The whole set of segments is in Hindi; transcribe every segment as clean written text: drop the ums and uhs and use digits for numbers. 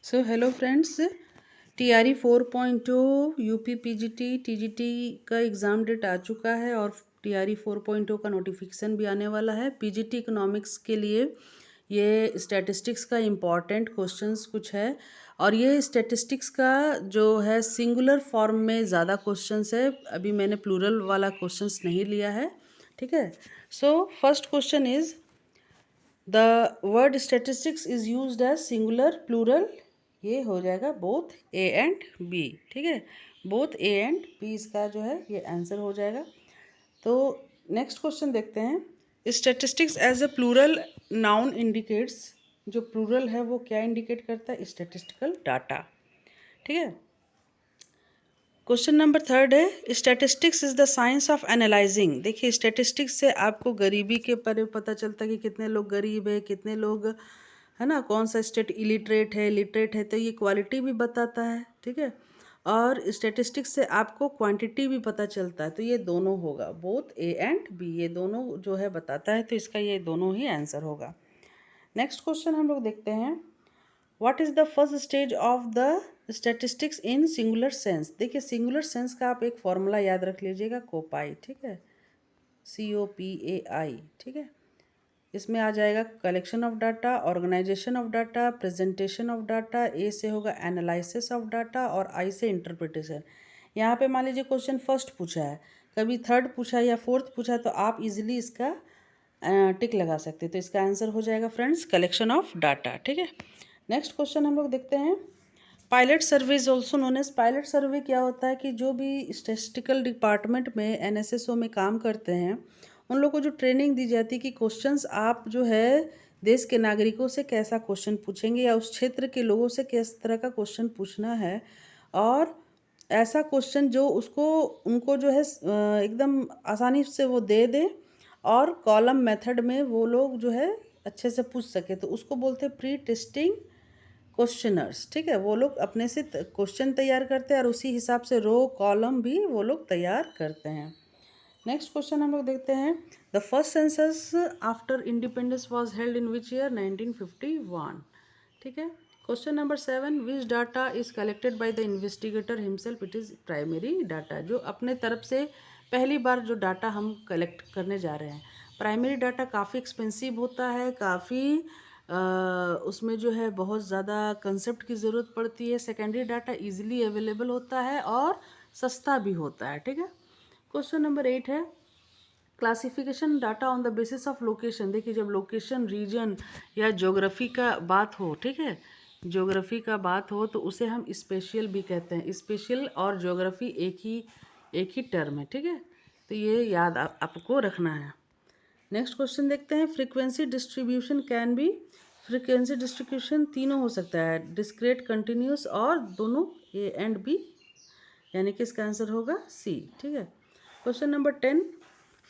So hello friends, TRE 4.2 UP PGT TGT का एग्ज़ाम डेट आ चुका है और TRE 4.2 का नोटिफिकेशन भी आने वाला है। पीजीटी इकोनॉमिक्स के लिए ये स्टैटिस्टिक्स का इम्पॉर्टेंट क्वेश्चंस कुछ है और ये स्टैटिस्टिक्स का जो है सिंगुलर फॉर्म में ज़्यादा क्वेश्चंस है। अभी मैंने प्लूरल वाला क्वेश्चंस नहीं लिया है, ठीक है। So first question is the word statistics is used as singular plural. ये हो जाएगा बोथ ए एंड बी, ठीक है। बोथ ए एंड बी इसका जो है ये आंसर हो जाएगा। तो नेक्स्ट क्वेश्चन देखते हैं। Statistics as a plural noun indicates. जो प्लूरल है वो क्या इंडिकेट करता है? स्टेटिस्टिकल डाटा, ठीक है। क्वेश्चन नंबर थर्ड है statistics is the science of analysing. देखिए स्टैटिस्टिक्स से आपको गरीबी के बारे में पता चलता है कि कितने लोग गरीब है, कितने लोग है ना, कौन सा स्टेट इलिटरेट है, लिटरेट है, तो ये क्वालिटी भी बताता है, ठीक है। और स्टैटिस्टिक्स से आपको क्वांटिटी भी पता चलता है, तो ये दोनों होगा, बोथ ए एंड बी, ये दोनों जो है बताता है, तो इसका ये दोनों ही आंसर होगा। नेक्स्ट क्वेश्चन हम लोग देखते हैं। What is the first stage of the statistics in singular sense. देखिए सिंगुलर सेंस का आप एक फॉर्मूला याद रख लीजिएगा, कोपाई, ठीक है, COPAI, ठीक है। इसमें आ जाएगा collection of data, organisation of data, presentation of data, ए से होगा एनालिसिस ऑफ डाटा और आई से इंटरप्रिटेशन। यहाँ पे मान लीजिए क्वेश्चन फर्स्ट पूछा है, कभी थर्ड पूछा है या फोर्थ पूछा है, तो आप इजीली इसका टिक लगा सकते हैं। तो इसका आंसर हो जाएगा फ्रेंड्स कलेक्शन ऑफ डाटा, ठीक है। नेक्स्ट क्वेश्चन हम लोग देखते हैं। Pilot survey is also known as. Pilot survey क्या होता है कि जो भी स्टैटिस्टिकल डिपार्टमेंट में NSSO में काम करते हैं उन लोगों को जो ट्रेनिंग दी जाती है कि क्वेश्चंस आप जो है देश के नागरिकों से कैसा क्वेश्चन पूछेंगे या उस क्षेत्र के लोगों से किस तरह का क्वेश्चन पूछना है, और ऐसा क्वेश्चन जो उसको उनको जो है एकदम आसानी से वो दे दें और कॉलम मेथड में वो लोग जो है अच्छे से पूछ सके, तो उसको बोलते हैं प्री टेस्टिंग क्वेश्चनर्स, ठीक है। वो लोग अपने से क्वेश्चन तैयार करते हैं और उसी हिसाब से रो कॉलम भी वो लोग तैयार करते हैं। नेक्स्ट क्वेश्चन हम लोग देखते हैं। The first census after independence was held in which year? 1951, ठीक है। Question number 7, which data is collected by the investigator himself? It is primary data. जो अपने तरफ से पहली बार जो डाटा हम कलेक्ट करने जा रहे हैं। प्राइमरी डाटा काफ़ी एक्सपेंसिव होता है, काफ़ी उसमें जो है बहुत ज़्यादा कंसेप्ट की ज़रूरत पड़ती है। सेकेंडरी डाटा इजीली अवेलेबल होता है और सस्ता भी होता है, ठीक है। क्वेश्चन नंबर 8 है classification data on the basis of location. देखिए जब लोकेशन, रीजन या ज्योग्राफी का बात हो, ठीक है, ज्योग्राफी का बात हो तो उसे हम स्पेशियल भी कहते हैं। स्पेशियल और ज्योग्राफी एक ही टर्म है, ठीक है। तो ये याद आपको रखना है। नेक्स्ट क्वेश्चन देखते हैं। Frequency distribution can be. Frequency distribution तीनों हो सकता है, डिस्क्रीट, कंटिन्यूस और दोनों ए एंड बी, यानी कि इसका आंसर होगा सी, ठीक है। Question number 10,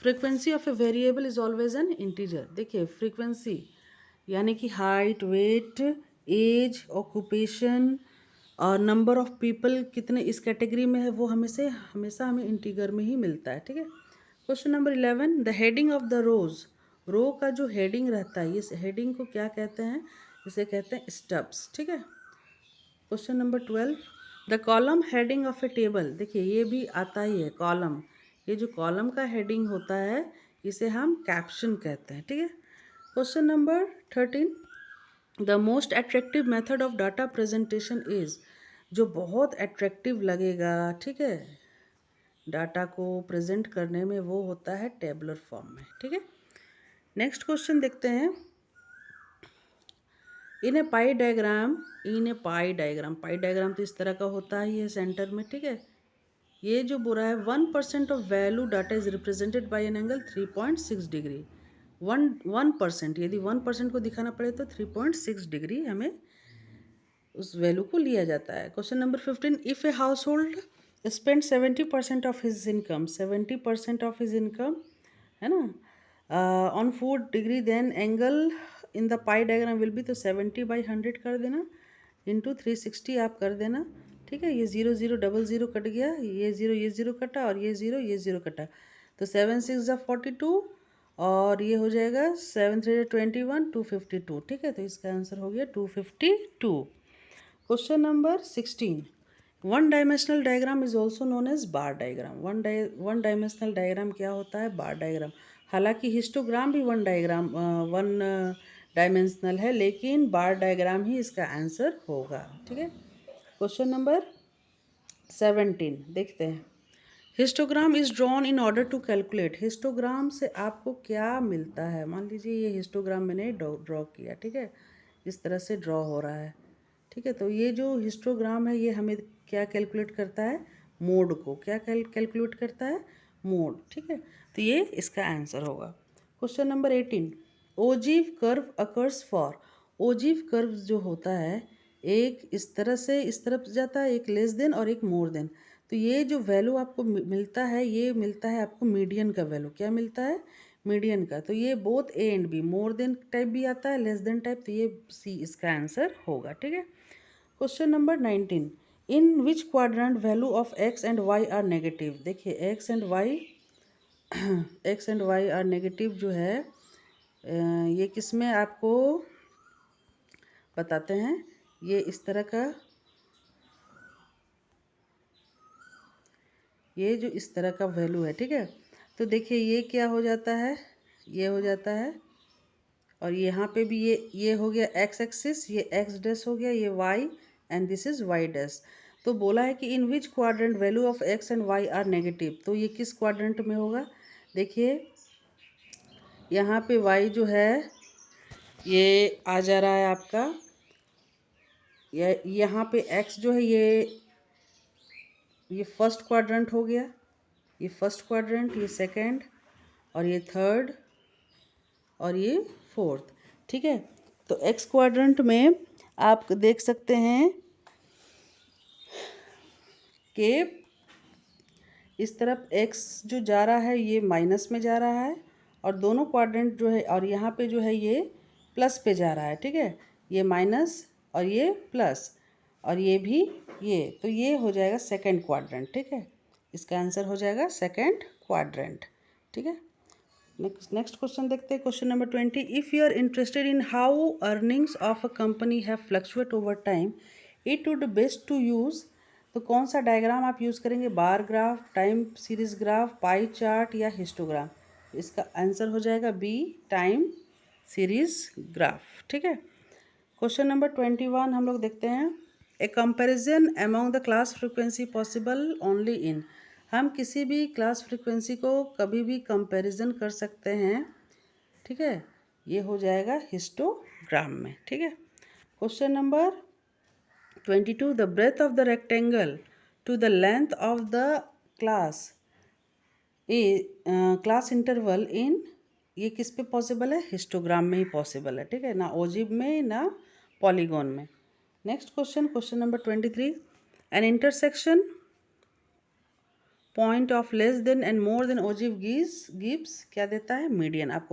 frequency of a variable is always an integer. देखिए फ्रीक्वेंसी यानी कि हाइट, वेट, एज, ऑक्यूपेशन और नंबर ऑफ पीपल कितने इस कैटेगरी में है, वो हमेशा हमें इंटीगर में ही मिलता है, ठीक है। Question number 11, the heading of the rows. Row का जो हेडिंग रहता है, इस हेडिंग को क्या कहते हैं? इसे कहते हैं स्टब्स, ठीक है। Question number 12, the column heading of A table. देखिए ये भी आता ही है कॉलम, ये जो कॉलम का हेडिंग होता है इसे हम कैप्शन कहते हैं, ठीक है। Question number 13, the most attractive method of data presentation is. जो बहुत अट्रैक्टिव लगेगा, ठीक है, डाटा को प्रेजेंट करने में, वो होता है टेबुलर फॉर्म में, ठीक है। नेक्स्ट क्वेश्चन देखते हैं। इन ए पाई डायग्राम, पाई डायग्राम तो इस तरह का होता ही है सेंटर में, ठीक है। ये जो बोला है 1% of value data is represented by an angle 3.6 degree. 1% यदि 1% को दिखाना पड़े तो 3.6 डिग्री हमें उस वैल्यू को लिया जाता है। Question number 15, if a household spend 70% of his income, 70% of his income, है ना, on food degree, then angle in the pie diagram will be, तो 70/100 कर देना, इंटू 360 आप कर देना, ठीक है। ये 0 0 डबल 0 कट गया, ये ज़ीरो कटा और ये ज़ीरो कटा, तो 7 6 ज़ा 42 और ये हो जाएगा 7 3 21 252, ठीक है। तो इसका आंसर हो गया 252। Question number 16, one dimensional diagram is also known as bar diagram. One dimensional diagram क्या होता है? Bar diagram. हालांकि हिस्टोग्राम भी वन डायमेंशनल है, लेकिन बार डायग्राम ही इसका आंसर होगा। ठीक है, क्वेश्चन नंबर 17 देखते हैं। Histogram is drawn in order to calculate. Histogram से आपको क्या मिलता है? मान लीजिए ये हिस्टोग्राम मैंने ड्रॉ किया, ठीक है, इस तरह से ड्रॉ हो रहा है। ठीक है, तो ये जो हिस्टोग्राम है ये हमें क्या कैलकुलेट करता है? मोड को। क्या कैलकुलेट करता है? मोड। ठीक है, तो ये इसका आंसर होगा। Question number 18, ogive curve occurs for. Ogive curve जो होता है, एक इस तरह से इस तरफ जाता है, एक लेस देन और एक मोर देन। तो ये जो वैल्यू आपको मिलता है, ये मिलता है आपको मीडियन का वैल्यू। क्या मिलता है? मीडियन का। तो ये both A and B, more than type भी आता है, लेस देन टाइप, तो ये सी इसका आंसर होगा। ठीक है, question number 19, in which quadrant value of X and Y are negative. देखिए X and Y are negative जो है, ये किस में आपको बताते हैं। ये इस तरह का, ये जो इस तरह का वैल्यू है, ठीक है, तो देखिए ये क्या हो जाता है? ये हो जाता है, और यहाँ पे भी ये हो गया एक्स एक्सिस, ये एक्स डैश हो गया, ये Y and this is Y dash. तो बोला है कि in which quadrant value of X and Y are negative. तो ये किस क्वाड्रेंट में होगा? देखिए यहाँ पे वाई जो है ये आ जा रहा है आपका, यहाँ पे एक्स जो है ये फर्स्ट क्वाड्रेंट हो गया, ये फर्स्ट क्वाड्रेंट, ये सेकंड, और ये थर्ड, और ये फोर्थ। ठीक है, तो एक्स क्वाड्रेंट में आप देख सकते हैं कि इस तरफ एक्स जो जा रहा है ये माइनस में जा रहा है, और दोनों क्वाड्रेंट जो है, और यहाँ पे जो है ये प्लस पे जा रहा है। ठीक है, ये माइनस और ये प्लस, और ये भी ये, तो ये हो जाएगा सेकंड क्वाड्रेंट। ठीक है, इसका आंसर हो जाएगा सेकंड क्वाड्रेंट। ठीक है, नेक्स्ट क्वेश्चन देखते हैं। Question number 20, if you are interested in how earnings of a company have fluctuate over time, it would best to use. तो कौन सा डायग्राम आप यूज़ करेंगे? Bar graph, time series graph, pie chart या हिस्टोग्राम? इसका आंसर हो जाएगा बी, टाइम सीरीज ग्राफ। ठीक है, क्वेश्चन नंबर 21 हम लोग देखते हैं। A comparison among the class frequency possible only in. हम किसी भी क्लास फ्रिक्वेंसी को कभी भी कंपैरिजन कर सकते हैं। ठीक है, ये हो जाएगा हिस्टोग्राम में। ठीक है, question number 22, the breadth of the rectangle to the length of the class class interval in, ये किस पे पॉसिबल है? हिस्टोग्राम में ही पॉसिबल है। ठीक है, ना ओजिव में ना पॉलीगॉन में। Next question, question number 23, an intersection point of less than and more than ogive gives क्या देता है? मीडियन। आपको